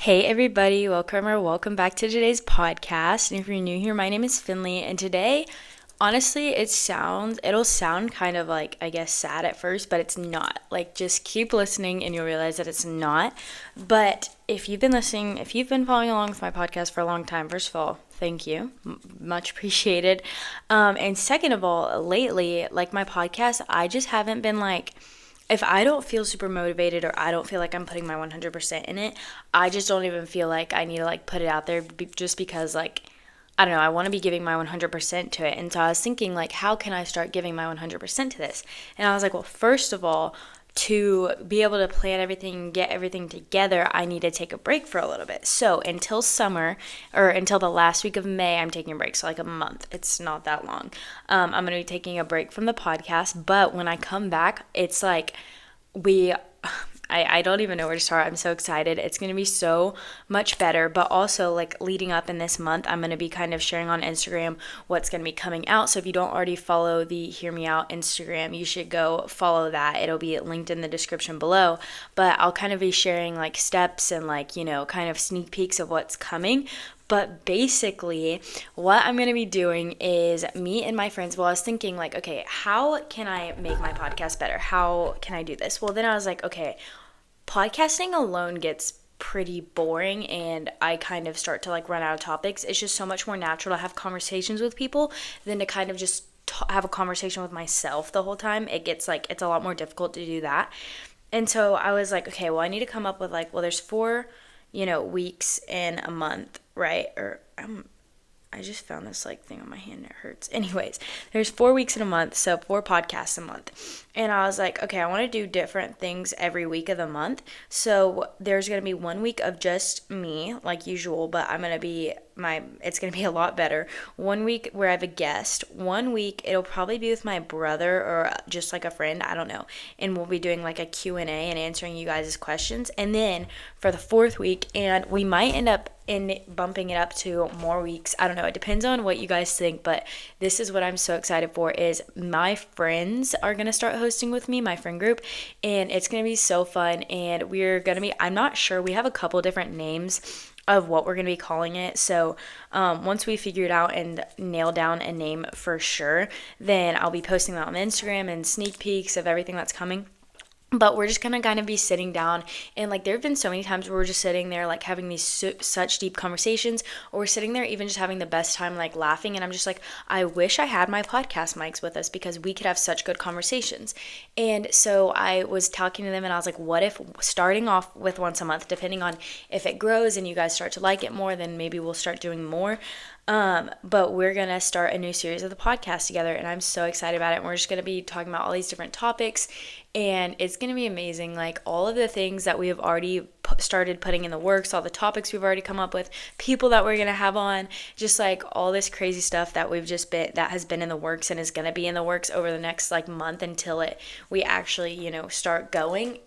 Hey everybody, welcome back to today's podcast. And if you're new here, my name is Finley, and today, honestly, it'll sound kind of like, I guess, sad at first, but it's not. Like, just keep listening and you'll realize that it's not. But if you've been listening, if you've been following along with my podcast for a long time, first of all, thank you. Much appreciated. And second of all, lately, like my podcast, I just haven't been like, if I don't feel super motivated or I don't feel like I'm putting my 100% in it, I just don't even feel like I need to like put it out there just because like I don't know, I want to be giving my 100% to it. And so I was thinking like how can I start giving my 100% to this? And I was like, well, first of all, to be able to plan everything, get everything together, I need to take a break for a little bit. So until summer or until the last week of May, I'm taking a break. So like a month. It's not that long. I'm going to be taking a break from the podcast. But when I come back, it's like I don't even know where to start. I'm so excited. It's going to be so much better. But also, like, leading up in this month, I'm going to be kind of sharing on Instagram what's going to be coming out. So if you don't already follow the Hear Me Out Instagram, you should go follow that. It'll be linked in the description below. But I'll kind of be sharing, like, steps and, like, kind of sneak peeks of what's coming. But basically, what I'm going to be doing is me and my friends. Well, I was thinking, like, okay, how can I make my podcast better? How can I do this? Well, then I was like, okay, podcasting alone gets pretty boring and I kind of start to like run out of topics. It's just so much more natural to have conversations with people than to kind of just have a conversation with myself the whole time. It gets like, it's a lot more difficult to do that. And so I was like, okay, well, I need to come up with like, well, there's four, weeks in a month, right? I just found this like thing on my hand and it hurts. Anyways, there's 4 weeks in a month, so 4 podcasts a month. And I was like, okay, I want to do different things every week of the month. So there's going to be 1 week of just me, like usual, but it's going to be a lot better. 1 week where I have a guest. 1 week, it'll probably be with my brother or just like a friend, I don't know. And we'll be doing like a Q&A and answering you guys' questions. And then for the 4th week, and we might end up in bumping it up to more weeks. I don't know. It depends on what you guys think, but this is what I'm so excited for is my friends are going to start hosting with me, my friend group, and it's going to be so fun. And I'm not sure. We have a couple different names of what we're going to be calling it. So once we figure it out and nail down a name for sure, then I'll be posting that on Instagram and sneak peeks of everything that's coming. But we're just going to kind of be sitting down and like there have been so many times where we're just sitting there like having these such deep conversations, or we're sitting there even just having the best time like laughing, and I'm just like, I wish I had my podcast mics with us because we could have such good conversations. And so I was talking to them and I was like, what if starting off with once a month, depending on if it grows and you guys start to like it more, then maybe we'll start doing more. But we're going to start a new series of the podcast together and I'm so excited about it. And we're just going to be talking about all these different topics and it's going to be amazing. Like all of the things that we have already started putting in the works, all the topics we've already come up with, people that we're going to have on, just like all this crazy stuff that that has been in the works and is going to be in the works over the next like month until we actually, start going.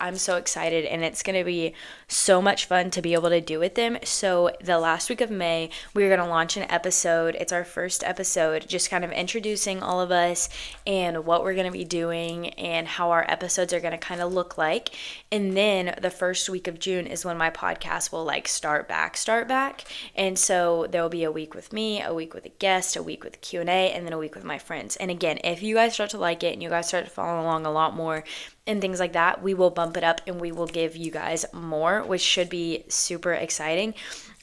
I'm so excited and it's going to be so much fun to be able to do with them. So the last week of May, we're going to launch an episode. It's our first episode, just kind of introducing all of us and what we're going to be doing and how our episodes are going to kind of look like. And then the first week of June is when my podcast will like start back. And so there will be a week with me, a week with a guest, a week with Q&A, and then a week with my friends. And again, if you guys start to like it and you guys start to follow along a lot more and things like that, we will bump it up and we will give you guys more, which should be super exciting.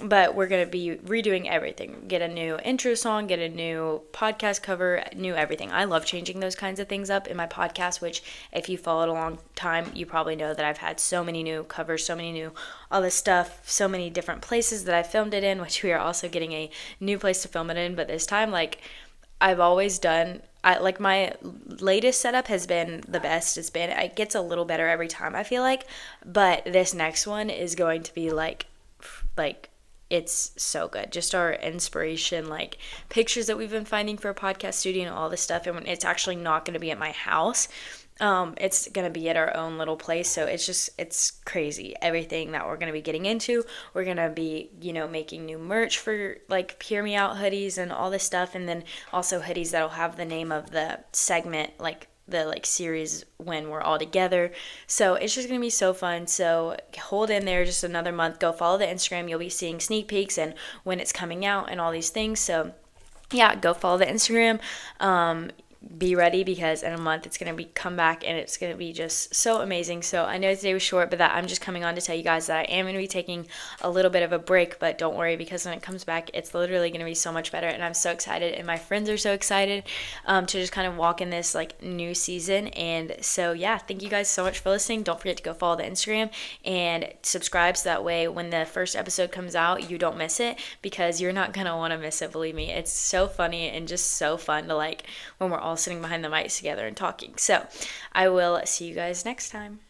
But we're going to be redoing everything. Get a new intro song, get a new podcast cover, new everything. I love changing those kinds of things up in my podcast, which if you followed a long time, you probably know that I've had so many new covers, so many new all this stuff, so many different places that I filmed it in, which we are also getting a new place to film it in. But this time, like I've always done, my latest setup has been the best. It gets a little better every time, I feel like. But this next one is going to be like it's so good. Just our inspiration, like pictures that we've been finding for a podcast studio and all this stuff. And it's actually not going to be at my house. It's going to be at our own little place. So it's crazy. Everything that we're going to be getting into, we're going to be, making new merch for like Hear Me Out hoodies and all this stuff. And then also hoodies that'll have the name of the segment, like the like series when we're all together. So it's just gonna be so fun. So hold in there just another month. Go follow the Instagram. You'll be seeing sneak peeks and when it's coming out and all these things. So yeah, go follow the Instagram. Be ready because in a month it's going to be come back and it's going to be just so amazing. So I know today was short, but that I'm just coming on to tell you guys that I am going to be taking a little bit of a break, but don't worry because when it comes back it's literally going to be so much better, and I'm so excited and my friends are so excited to just kind of walk in this like new season. And so yeah, thank you guys so much for listening. Don't forget to go follow the Instagram and subscribe so that way when the first episode comes out you don't miss it, because you're not going to want to miss it, believe me. It's so funny and just so fun to like when we're all sitting behind the mics together and talking. So I will see you guys next time.